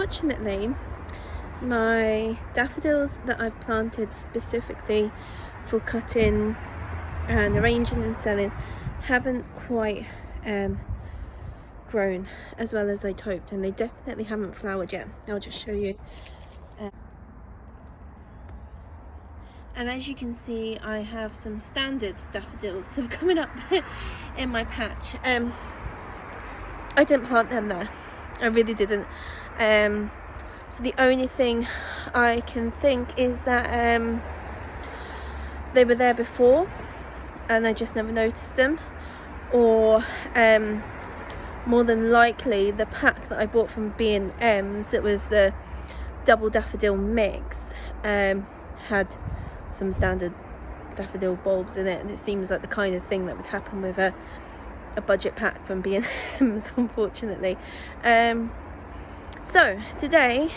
unfortunately my daffodils that I've planted specifically for cutting and arranging and selling haven't quite grown as well as I'd hoped, and they definitely haven't flowered yet. I'll just show you. And as you can see, I have some standard daffodils have coming up in my patch. I didn't plant them there, I really didn't. So the only thing I can think is that they were there before and I just never noticed them, or more than likely the pack that I bought from B&M's, it was the double daffodil mix, had some standard daffodil bulbs in it, and it seems like the kind of thing that would happen with a budget pack from B&M's, unfortunately. So today,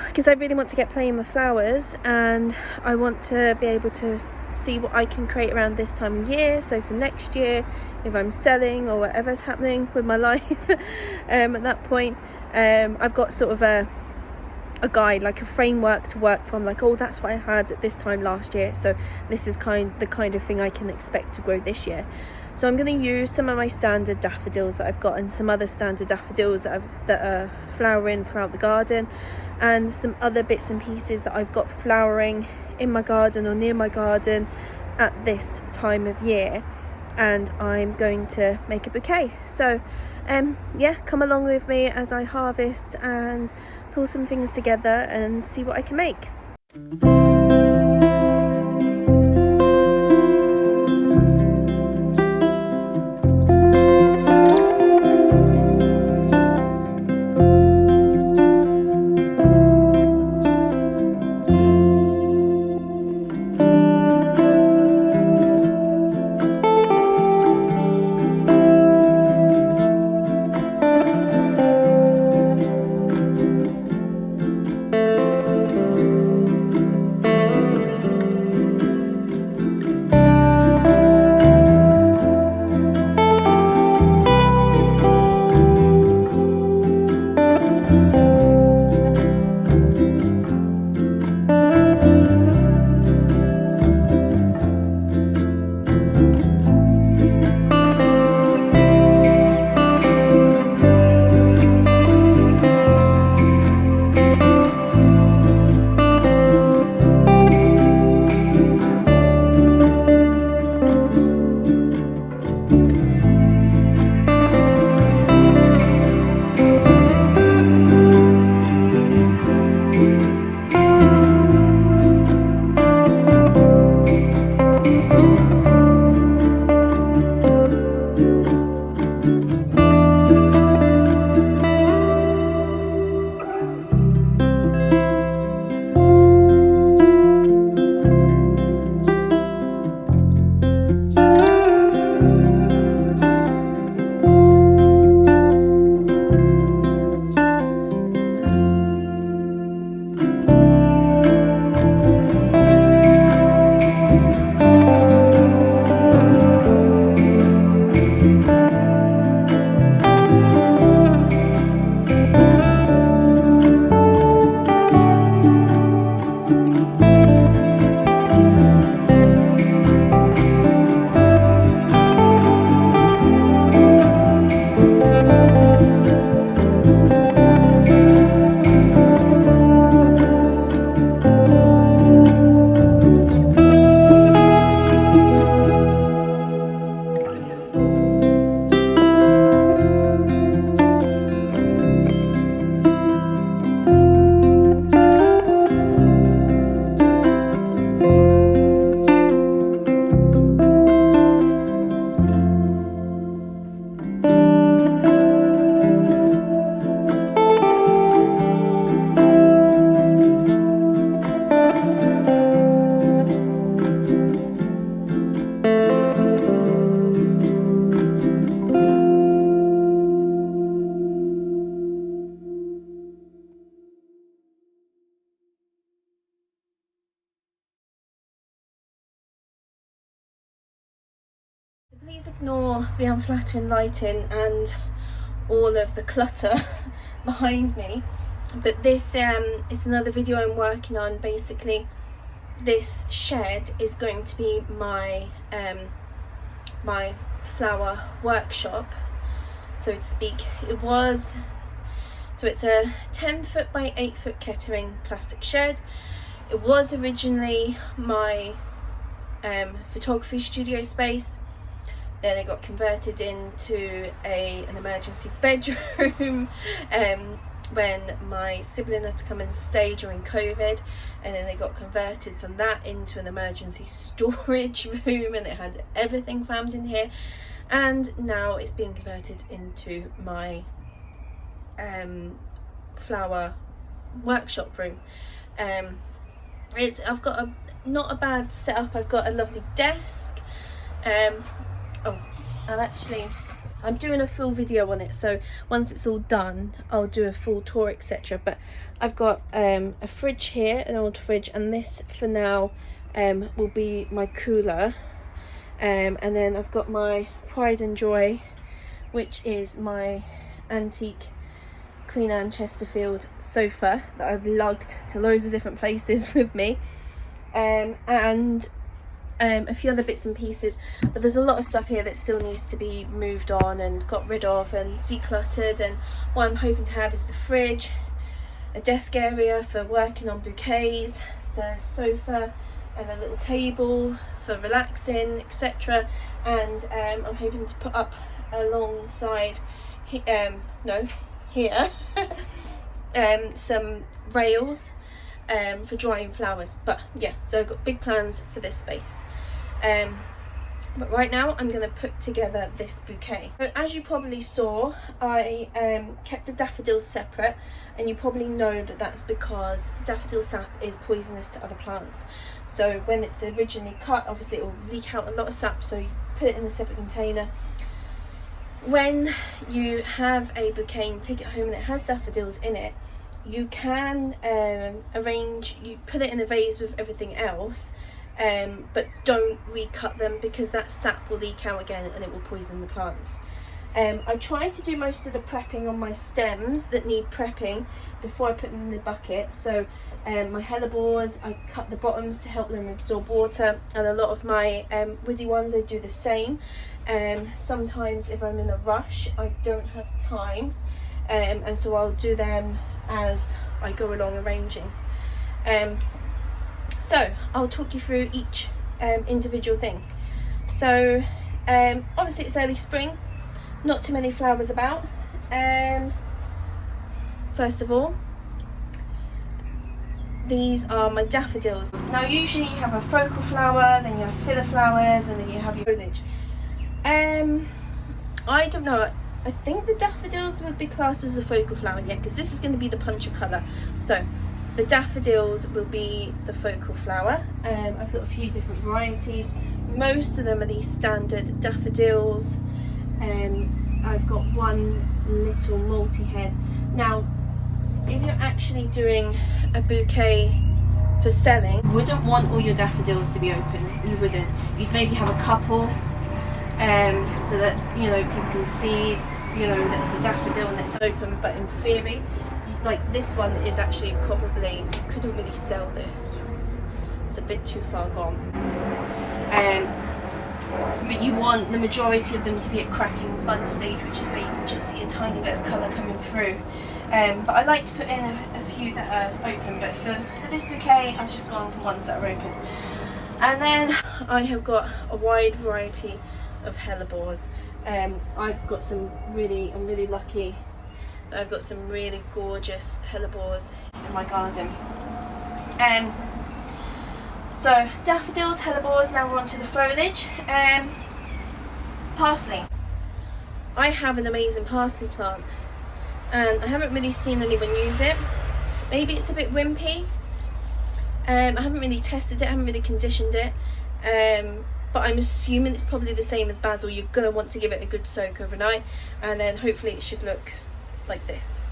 because I really want to get playing with flowers and I want to be able to see what I can create around this time of year, so for next year, if I'm selling or whatever's happening with my life at that point, I've got sort of a guide, like a framework to work from, like, oh, that's what I had at this time last year, so this is the kind of thing I can expect to grow this year. So I'm going to use some of my standard daffodils that I've got and some other standard daffodils that are flowering throughout the garden, and some other bits and pieces that I've got flowering in my garden or near my garden at this time of year, and I'm going to make a bouquet. So yeah, come along with me as I harvest and pull some things together and see what I can make. Please ignore the unflattering lighting and all of the clutter behind me. But this is another video I'm working on. Basically, this shed is going to be my my flower workshop, so to speak. It's a 10-foot by 8-foot Kettering plastic shed. It was originally my photography studio space. Then it got converted into an emergency bedroom when my sibling had to come and stay during COVID, and then they got converted from that into an emergency storage room, and it had everything crammed in here. And now it's being converted into my flower workshop room. I've got not a bad setup. I've got a lovely desk. I'm doing a full video on it, so once it's all done I'll do a full tour, etc. But I've got a fridge here, an old fridge, and this for now will be my cooler. And then I've got my pride and joy, which is my antique Queen Anne Chesterfield sofa that I've lugged to loads of different places with me, and a few other bits and pieces. But there's a lot of stuff here that still needs to be moved on and got rid of and decluttered. And what I'm hoping to have is the fridge, a desk area for working on bouquets, the sofa, and a little table for relaxing, etc. And I'm hoping to put up alongside here some rails for drying flowers. But yeah, so I've got big plans for this space. But right now I'm going to put together this bouquet. So as you probably saw, I kept the daffodils separate, and you probably know that that's because daffodil sap is poisonous to other plants. So when it's originally cut, obviously it will leak out a lot of sap, so you put it in a separate container. When you have a bouquet and take it home and it has daffodils in it, you can you put it in a vase with everything else, but don't recut them, because that sap will leak out again and it will poison the plants. I try to do most of the prepping on my stems that need prepping before I put them in the bucket. So my hellebores, I cut the bottoms to help them absorb water, and a lot of my woody ones I do the same. Sometimes if I'm in a rush I don't have time, and so I'll do them as I go along arranging. So I'll talk you through each individual thing. So obviously it's early spring, not too many flowers about. First of all, these are my daffodils. Now usually you have a focal flower, then you have filler flowers, and then you have your foliage. I don't know, I think the daffodils would be classed as a focal flower, yeah, because this is going to be the puncher colour. So the daffodils will be the focal flower. I've got a few different varieties. Most of them are these standard daffodils. I've got one little multi-head. Now, if you're actually doing a bouquet for selling, you wouldn't want all your daffodils to be open. You wouldn't. You'd maybe have a couple, so that, you know, people can see, you know, that it's a daffodil and it's open. But in theory, like this one is actually probably, you couldn't really sell this. It's a bit too far gone. But you want the majority of them to be at cracking bud stage, which is where you just see a tiny bit of colour coming through. But I like to put in a few that are open, but for this bouquet I've just gone for ones that are open. And then I have got a wide variety of hellebores. I've got some really, I'm really lucky, I've got some really gorgeous hellebores in my garden. So daffodils, hellebores, now we're on to the foliage. Parsley. I have an amazing parsley plant, and I haven't really seen anyone use it. Maybe it's a bit wimpy. I haven't really tested it, I haven't really conditioned it. But I'm assuming it's probably the same as basil. You're going to want to give it a good soak overnight, and then hopefully it should look like this.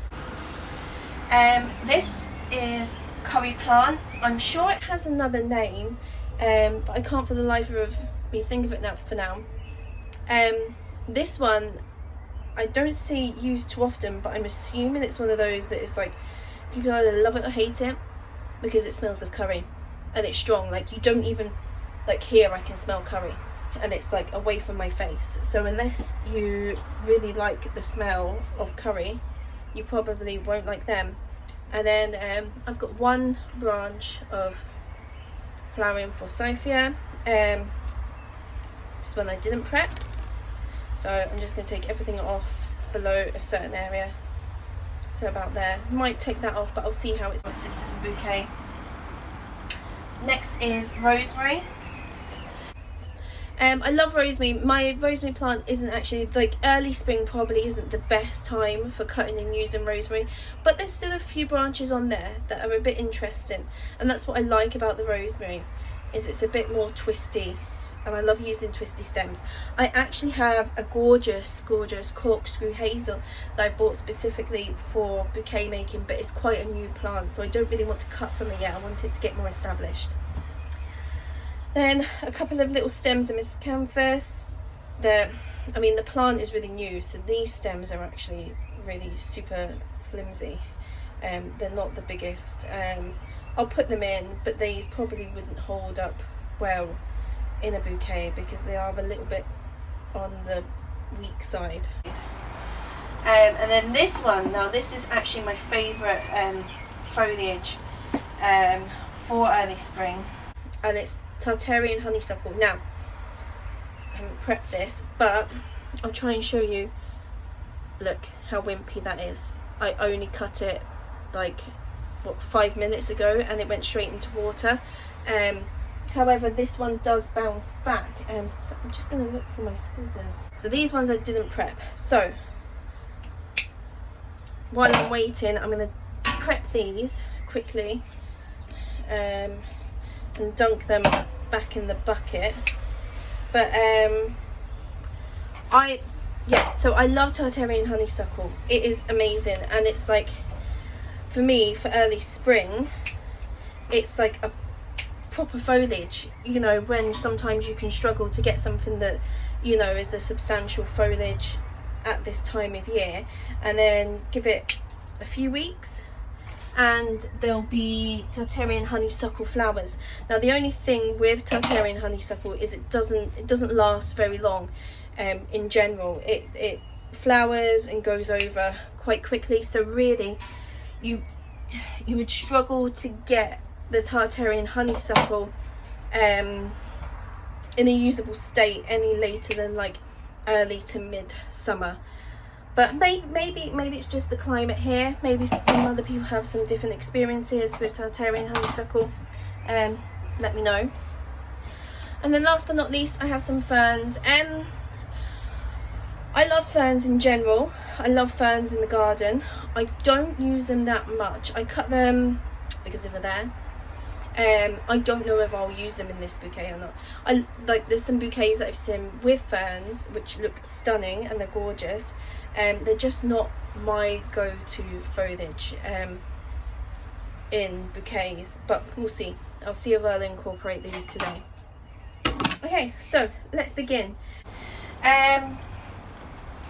This is curry plant. I'm sure it has another name, but I can't for the life of me think of it now for now. This one I don't see used too often, but I'm assuming it's one of those that is like people either love it or hate it because it smells of curry and it's strong. Like you don't even, like here I can smell curry and it's like away from my face. So unless you really like the smell of curry, you probably won't like them. And then I've got one branch of flowering forsythia. This one I didn't prep, so I'm just going to take everything off below a certain area, so about there. Might take that off, but I'll see how it sits in the bouquet. Next is rosemary. I love rosemary. My rosemary plant isn't actually, like, early spring probably isn't the best time for cutting and using rosemary, but there's still a few branches on there that are a bit interesting, and that's what I like about the rosemary, is it's a bit more twisty, and I love using twisty stems. I actually have a gorgeous corkscrew hazel that I bought specifically for bouquet making, but it's quite a new plant, so I don't really want to cut from it yet. I want it to get more established. Then a couple of little stems of miscanthus. The plant is really new, so these stems are actually really super flimsy. They're not the biggest. I'll put them in, but these probably wouldn't hold up well in a bouquet because they are a little bit on the weak side. And then this one, now this is actually my favourite foliage for early spring, and it's Tartarian honeysuckle. Now, I haven't prepped this, but I'll try and show you. Look how wimpy that is. I only cut it like, what, 5 minutes ago, and it went straight into water. However, this one does bounce back. So I'm just going to look for my scissors. So these ones I didn't prep. So while I'm waiting, I'm going to prep these quickly. And dunk them back in the bucket. But so I love Tartarian honeysuckle. It is amazing, and it's like, for me, for early spring, it's like a proper foliage, you know, when sometimes you can struggle to get something that, you know, is a substantial foliage at this time of year, and then give it a few weeks and there'll be Tartarian honeysuckle flowers. Now the only thing with Tartarian honeysuckle is it doesn't last very long. In general, it flowers and goes over quite quickly, so really you would struggle to get the Tartarian honeysuckle in a usable state any later than like early to mid summer. But maybe it's just the climate here. Maybe some other people have some different experiences with Tartarian honeysuckle. Let me know. And then last but not least, I have some ferns. I love ferns in general. I love ferns in the garden. I don't use them that much. I cut them because they're there. I don't know if I'll use them in this bouquet or not. There's some bouquets that I've seen with ferns which look stunning and they're gorgeous. They're just not my go-to foliage in bouquets, but we'll see. I'll see if I'll incorporate these today. Okay, so let's begin.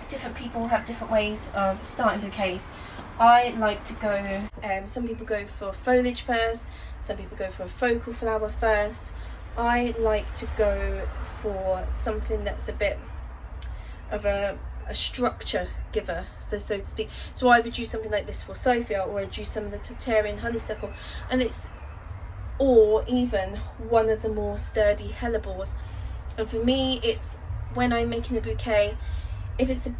Different people have different ways of starting bouquets. I like to go, some people go for foliage first, some people go for a focal flower first. I like to go for something that's a bit of a structure giver, so to speak. So I would use something like this forsythia, or I'd use some of the Tartarian honeysuckle, or even one of the more sturdy hellebores. And for me, it's when I'm making a bouquet, it's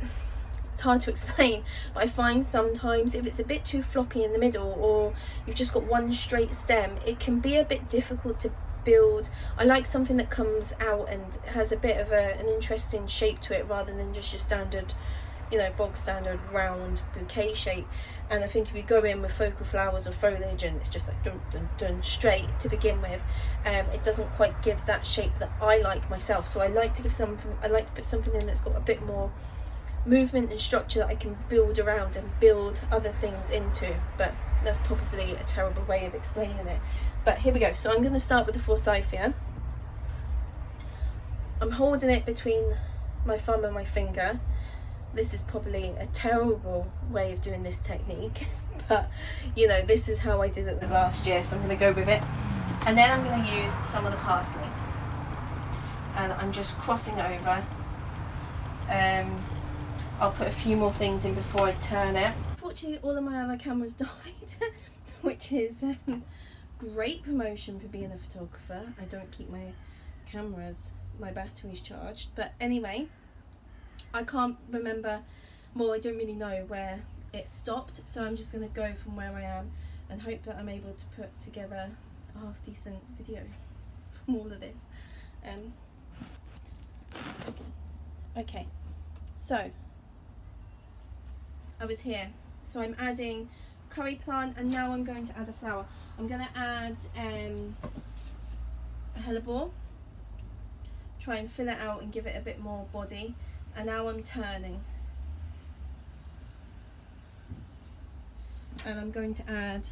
hard to explain, but I find sometimes if it's a bit too floppy in the middle, or you've just got one straight stem, it can be a bit difficult to build. I like something that comes out and has a bit of an interesting shape to it, rather than just your standard, you know, bog standard round bouquet shape. And I think if you go in with focal flowers or foliage and it's just like dun dun dun straight to begin with, it doesn't quite give that shape that I like myself. So I like to put something in that's got a bit more movement and structure that I can build around and build other things into. But that's probably a terrible way of explaining it, but here we go. So I'm going to start with the forsythia. I'm holding it between my thumb and my finger, this is probably a terrible way of doing this technique, but you know, this is how I did it last year, so I'm going to go with it. And then I'm going to use some of the parsley, and I'm just crossing over. I'll put a few more things in before I turn it. Fortunately, all of my other cameras died, which is great promotion for being a photographer. I don't keep my batteries charged, but anyway, I can't remember, well, I don't really know where it stopped, so I'm just going to go from where I am and hope that I'm able to put together a half decent video from all of this. Okay, so I was here, so I'm adding curry plant, and now I'm going to add a flower. I'm going to add a hellebore, try and fill it out and give it a bit more body. And now I'm turning, and I'm going to add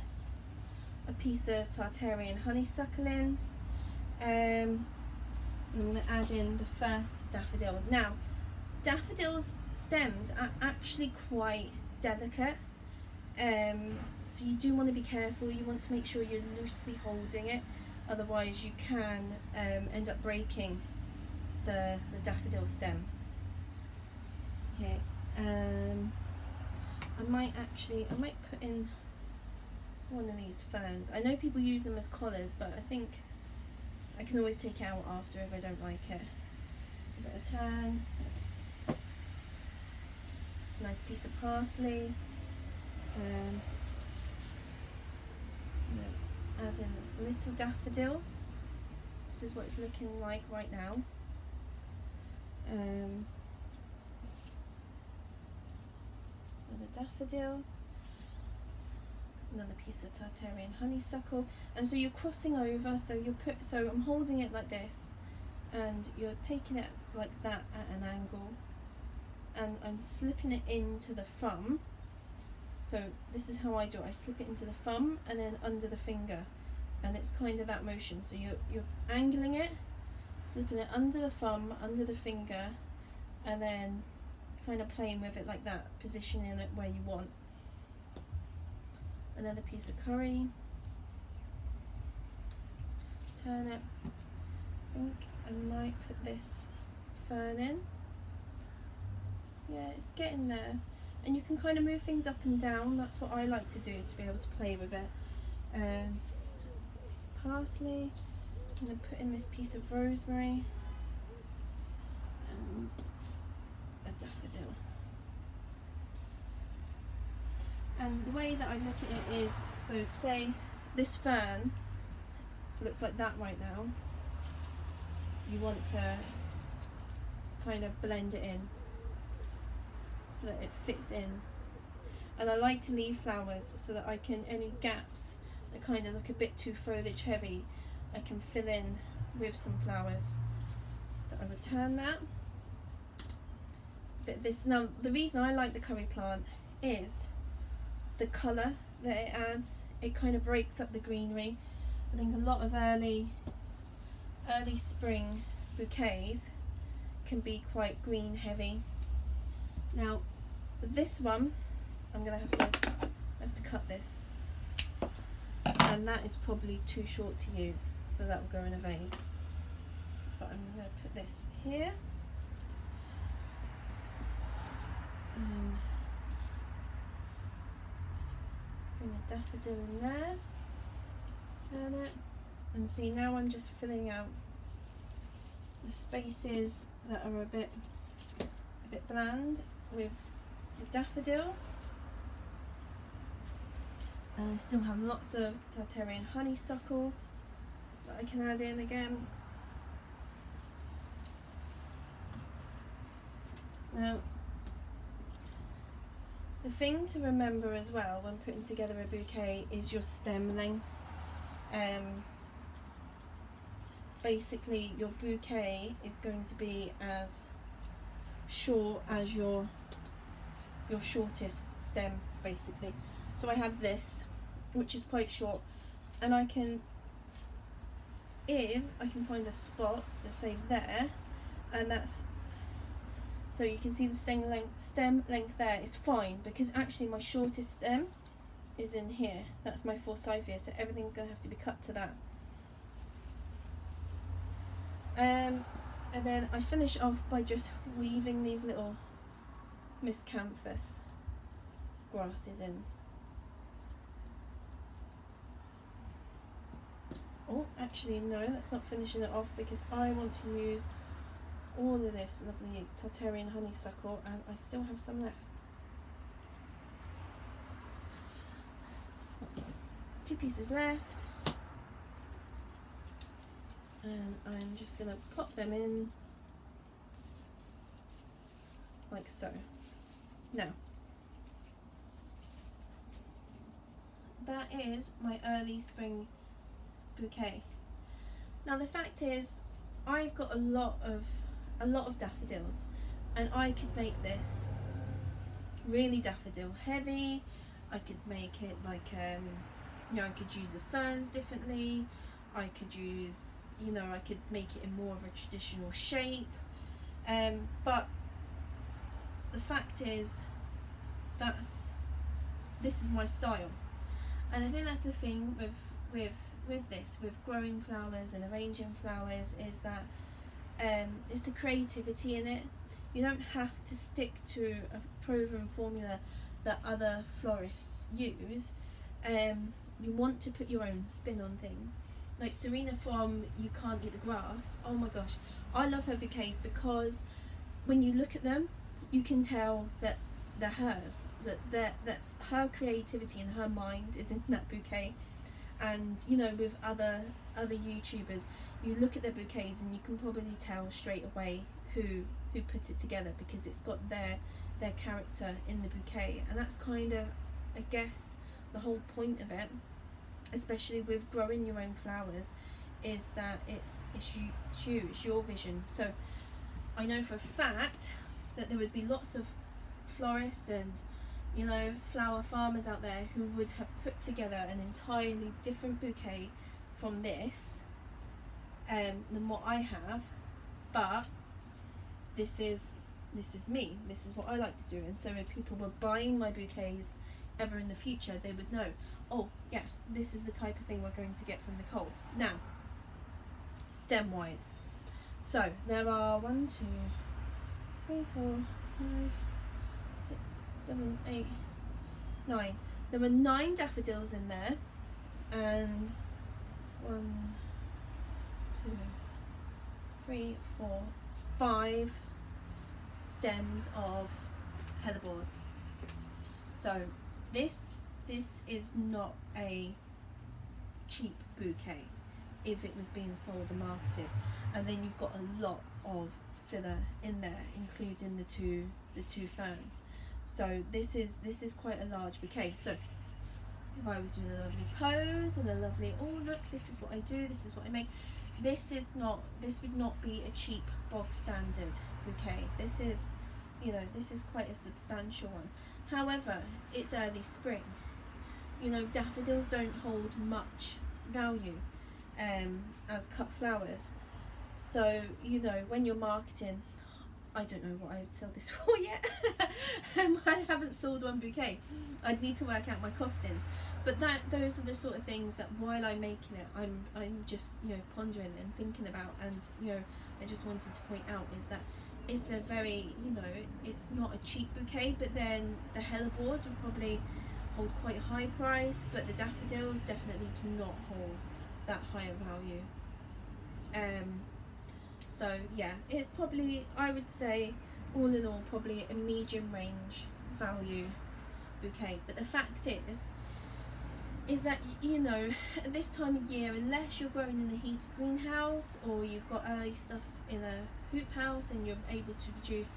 a piece of Tartarian honeysuckle in. I'm going to add in the first daffodil. Now, daffodils stems are actually quite delicate, so you do want to be careful. You want to make sure you're loosely holding it, otherwise you can end up breaking the daffodil stem. Okay, I might put in one of these ferns. I know people use them as collars, but I think I can always take it out after if I don't like it. Give it a turn. Nice piece of parsley. Add in this little daffodil. This is what it's looking like right now. Another daffodil, another piece of Tartarian honeysuckle, and so you're crossing over. So I'm holding it like this, and you're taking it like that at an angle, and I'm slipping it into the thumb. So this is how I do it. I slip it into the thumb and then under the finger, and it's kind of that motion. So you're angling it, slipping it under the thumb, under the finger, and then kind of playing with it like that, positioning it where you want. Another piece of curry. Turn it. I think I might put this fern in. Yeah, it's getting there. And you can kind of move things up and down. That's what I like to do, to be able to play with it. Piece of parsley. I'm going to put in this piece of rosemary. And a daffodil. And the way that I look at it is, so say this fern looks like that right now. You want to kind of blend it in so that it fits in. And I like to leave flowers so that I can, any gaps that kind of look a bit too foliage heavy, I can fill in with some flowers. So I return that. But this, now the reason I like the curry plant is the colour that it adds. It kind of breaks up the greenery. I think a lot of early spring bouquets can be quite green heavy. Now this one, I'm gonna have to cut this, and that is probably too short to use, so that will go in a vase. But I'm gonna put this here, and bring a daffodil in there. Turn it, and see, now I'm just filling out the spaces that are a bit bland with the daffodils. And I still have lots of Tartarian honeysuckle that I can add in again. Now, the thing to remember as well when putting together a bouquet is your stem length. Basically your bouquet is going to be as short as your shortest stem, basically. So I have this, which is quite short, and I can, if I can find a spot, so say there, and that's So you can see the stem length there is fine, because actually my shortest stem is in here. That's my forsythia, so everything's going to have to be cut to that. And then I finish off by just weaving these little miscanthus grasses in. Oh, actually no, that's not finishing it off, because I want to use all of this lovely Tartarian honeysuckle, and I still have some left. 2 pieces left, and I'm just going to pop them in like so. Now, that is my early spring bouquet. Now the fact is, I've got a lot of daffodils, and I could make this really daffodil heavy. I could make it like you know, I could use the ferns differently. I could use, you know, I could make it in more of a traditional shape. But the fact is, this is my style, and I think that's the thing with growing flowers and arranging flowers, is that it's the creativity in it. You don't have to stick to a proven formula that other florists use. You want to put your own spin on things. Like Serena from You Can't Eat the Grass, oh my gosh, I love her bouquets, because when you look at them, you can tell that they're hers, that's her creativity and her mind is in that bouquet. And you know, with other YouTubers, you look at their bouquets and you can probably tell straight away who put it together, because it's got their character in the bouquet. And that's kind of, I guess, the whole point of it, especially with growing your own flowers, is that it's your vision. So I know for a fact that there would be lots of florists and, you know, flower farmers out there who would have put together an entirely different bouquet from this than what I have. But this is me, this is what I like to do. And so if people were buying my bouquets ever in the future, they would know, oh yeah, this is the type of thing we're going to get from Nicole. Now, stem wise, so there are 1, 2, 3, 4, 5, 6, 7, 8, 9. There were 9 daffodils in there, and 1, 2, 3, 4, 5 stems of hellebores. So this is not a cheap bouquet if it was being sold and marketed. And then you've got a lot of filler in there, including the two ferns. So this is quite a large bouquet. So if I was doing a lovely pose and a lovely, oh look, this is what I do, this is what I make, this would not be a cheap bog standard bouquet. This is, you know, this is quite a substantial one. However, it's early spring. You know, daffodils don't hold much value as cut flowers. So, you know, when you're marketing, I don't know what I would sell this for yet. I haven't sold one bouquet. I'd need to work out my costings. But those are the sort of things that while I'm making it, I'm just, you know, pondering and thinking about. And, you know, I just wanted to point out is that it's a very, you know, it's not a cheap bouquet, but then the hellebores would probably hold quite a high price, but the daffodils definitely do not hold that higher value. So yeah, it's probably, I would say, all in all, probably a medium range value bouquet. But the fact is that, you know, at this time of year, unless you're growing in a heated greenhouse or you've got early stuff in a hoop house and you're able to produce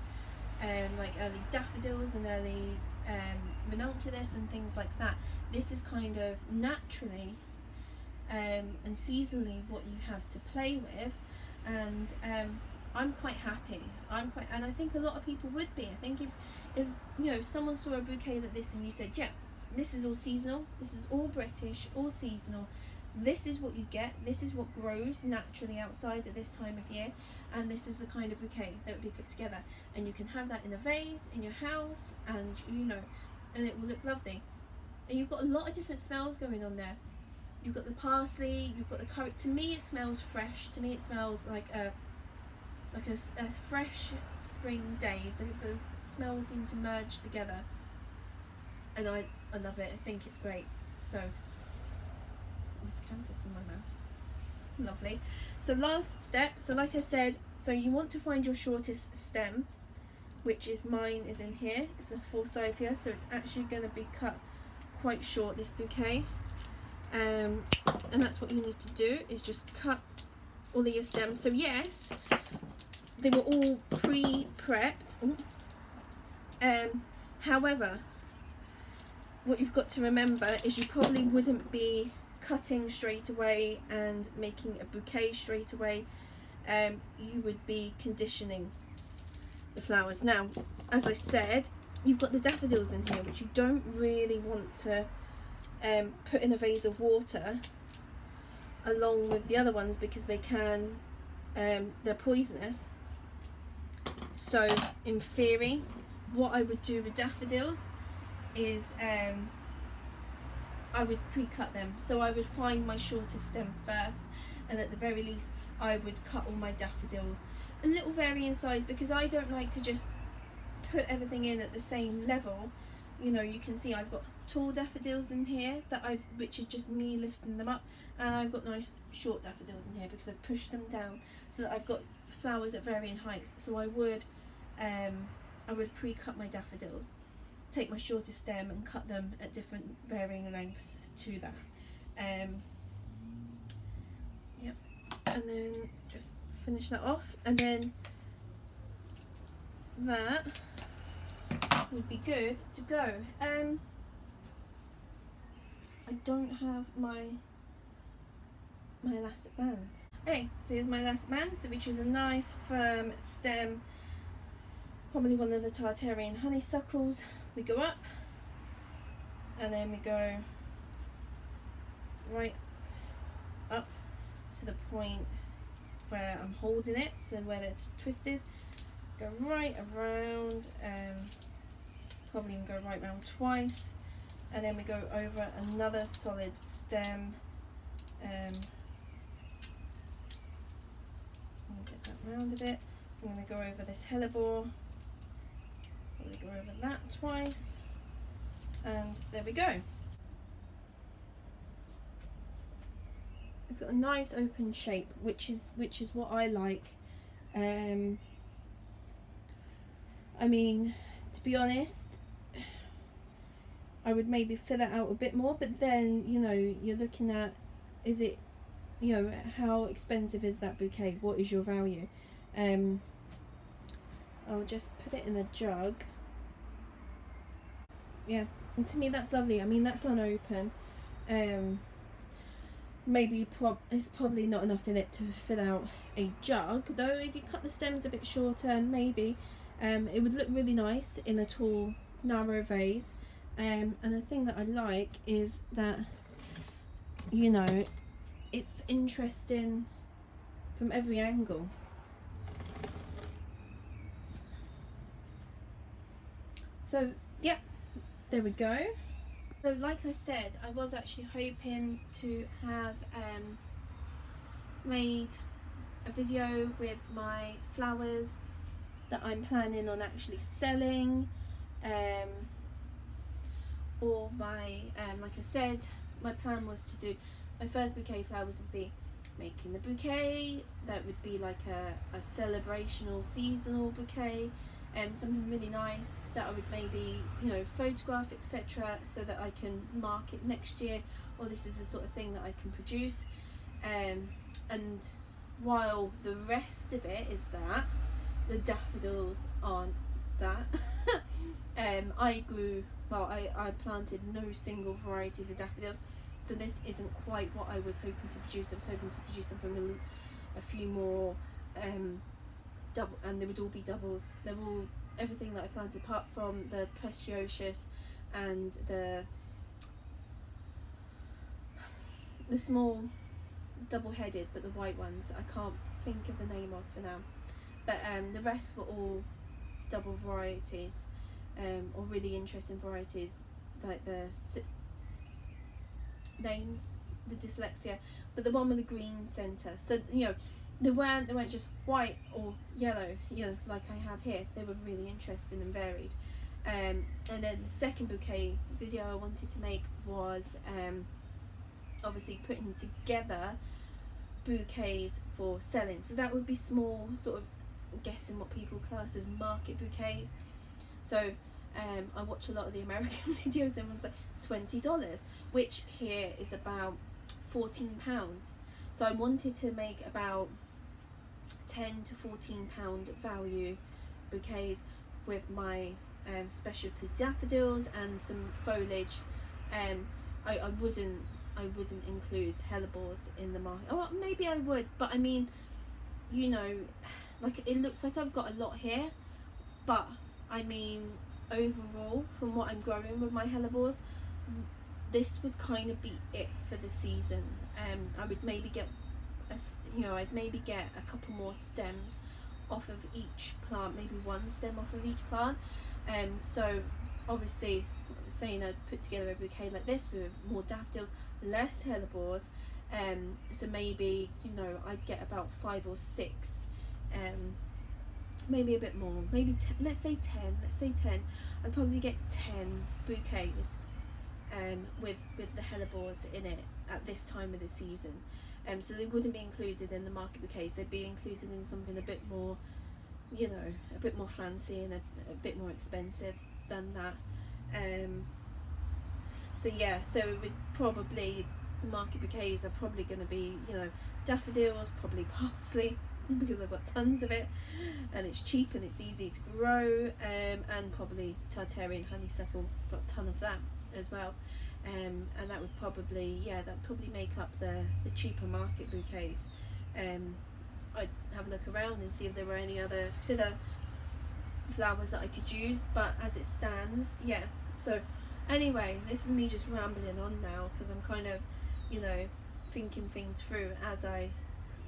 like early daffodils and early ranunculus and things like that, this is kind of naturally and seasonally what you have to play with. And I'm quite happy. And I think a lot of people would be. I think if you know, if someone saw a bouquet like this and you said, yeah, this is all seasonal, this is all British, all seasonal, this is what you get, this is what grows naturally outside at this time of year, and this is the kind of bouquet that would be put together, and you can have that in a vase in your house, and you know, and it will look lovely. And you've got a lot of different smells going on there. You've got the parsley, you've got the curry. To me it smells fresh, to me it smells like a fresh spring day. The smells seem to merge together, and I love it. I think it's great. So Miss Canvas in my mouth. Lovely. So last step, so like I said, so you want to find your shortest stem, which is mine is in here. It's a forsythia, so it's actually going to be cut quite short, this bouquet, and that's what you need to do, is just cut all of your stems. So yes, they were all pre-prepped, however, what you've got to remember is you probably wouldn't be cutting straight away and making a bouquet straight away. You would be conditioning the flowers. Now, as I said, you've got the daffodils in here, which you don't really want to put in a vase of water along with the other ones, because they can they're poisonous. So in theory, what I would do with daffodils is I would pre-cut them. So I would find my shortest stem first, and at the very least I would cut all my daffodils a little vary in size, because I don't like to just put everything in at the same level. You know, you can see I've got tall daffodils in here which is just me lifting them up, and I've got nice short daffodils in here because I've pushed them down so that I've got flowers at varying heights. So I would pre-cut my daffodils, take my shortest stem and cut them at different varying lengths to that. Yep, and then just finish that off, and then that would be good to go. I don't have my elastic bands. Okay, so here's my elastic bands, which is a nice firm stem, probably one of the Tartarian honeysuckles. We go up, and then we go right up to the point where I'm holding it, so where the twist is. Go right around, probably even go right round twice, and then we go over another solid stem. Get that round a bit. So I'm going to go over this hellebore. Probably go over that twice, and there we go. It's got a nice open shape, which is what I like. I mean, to be honest, I would maybe fill it out a bit more, but then, you know, you're looking at, is it, you know, how expensive is that bouquet? What is your value? I'll just put it in a jug. Yeah, and to me that's lovely. I mean, that's unopened. Maybe it's probably not enough in it to fill out a jug, though if you cut the stems a bit shorter, maybe it would look really nice in a tall, narrow vase. And the thing that I like is that, you know, it's interesting from every angle. So yeah, there we go. So like I said, I was actually hoping to have made a video with my flowers that I'm planning on actually selling, or my like I said, my plan was to do, my first bouquet flowers would be making the bouquet that would be like a celebrational seasonal bouquet, something really nice that I would maybe, you know, photograph, etc., so that I can market next year, or this is the sort of thing that I can produce. And while the rest of it is that, the daffodils aren't that. I planted no single varieties of daffodils, so this isn't quite what I was hoping to produce. I was hoping to produce something with a few more double, and they would all be doubles. They're all everything that I planted apart from the precious and the the small double-headed, but the white ones that I can't think of the name of for now. But the rest were all double varieties, or really interesting varieties, like the names, the dyslexia, but the one with the green centre. So you know, they weren't just white or yellow, you know, like I have here. They were really interesting and varied. And then the second bouquet video I wanted to make was obviously putting together bouquets for selling. So that would be small, sort of, I'm guessing what people class as market bouquets. So I watch a lot of the American videos, and it was like $20, which here is about £14. So I wanted to make about £10 to £14 value bouquets with my specialty daffodils and some foliage. I wouldn't include hellebores in the market. Oh, maybe I would, but I mean, you know, like, it looks like I've got a lot here, but I mean, overall, from what I'm growing with my hellebores, this would kind of be it for the season. I would maybe get I'd maybe get a couple more stems off of each plant, maybe one stem off of each plant. So obviously, I was saying I'd put together a bouquet like this with more daffodils, less hellebores. So maybe, you know, I'd get about 5 or 6, maybe a bit more, maybe let's say 10. I'd probably get 10 bouquets with the hellebores in it at this time of the season. So they wouldn't be included in the market bouquets. They'd be included in something a bit more, you know, a bit more fancy and a bit more expensive than that. So yeah, so it would probably, the market bouquets are probably going to be, you know, daffodils, probably parsley, because I've got tons of it and it's cheap and it's easy to grow, and probably Tartarian honeysuckle, I've got a ton of that as well. And that would probably, that'd probably make up the cheaper market bouquets. I'd have a look around and see if there were any other filler flowers that I could use, but as it stands, yeah. So anyway, this is me just rambling on now, because I'm kind of, you know, thinking things through as I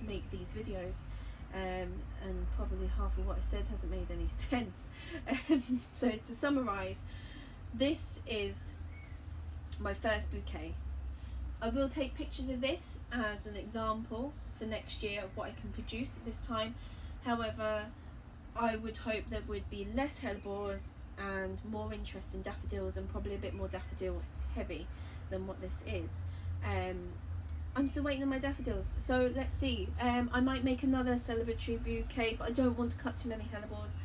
make these videos, and probably half of what I said hasn't made any sense. So to summarise, this is my first bouquet. I will take pictures of this as an example for next year of what I can produce at this time. However, I would hope there would be less hellebores and more interest in daffodils, and probably a bit more daffodil heavy than what this is. I'm still waiting on my daffodils, so let's see. I might make another celebratory bouquet, but I don't want to cut too many hellebores.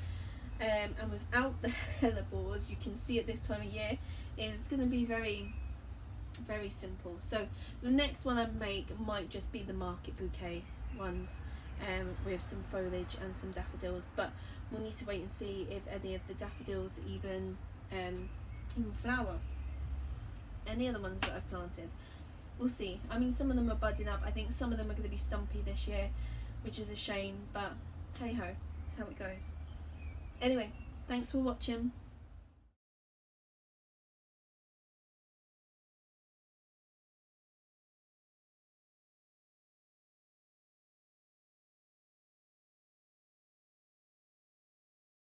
And without the hellebores, you can see at this time of year, is going to be very, very simple. So the next one I make might just be the market bouquet ones, with some foliage and some daffodils, but we'll need to wait and see if any of the daffodils even flower. Any other ones that I've planted, we'll see. I mean, some of them are budding up. I think some of them are going to be stumpy this year, which is a shame, but hey ho, that's how it goes. Anyway, thanks for watching.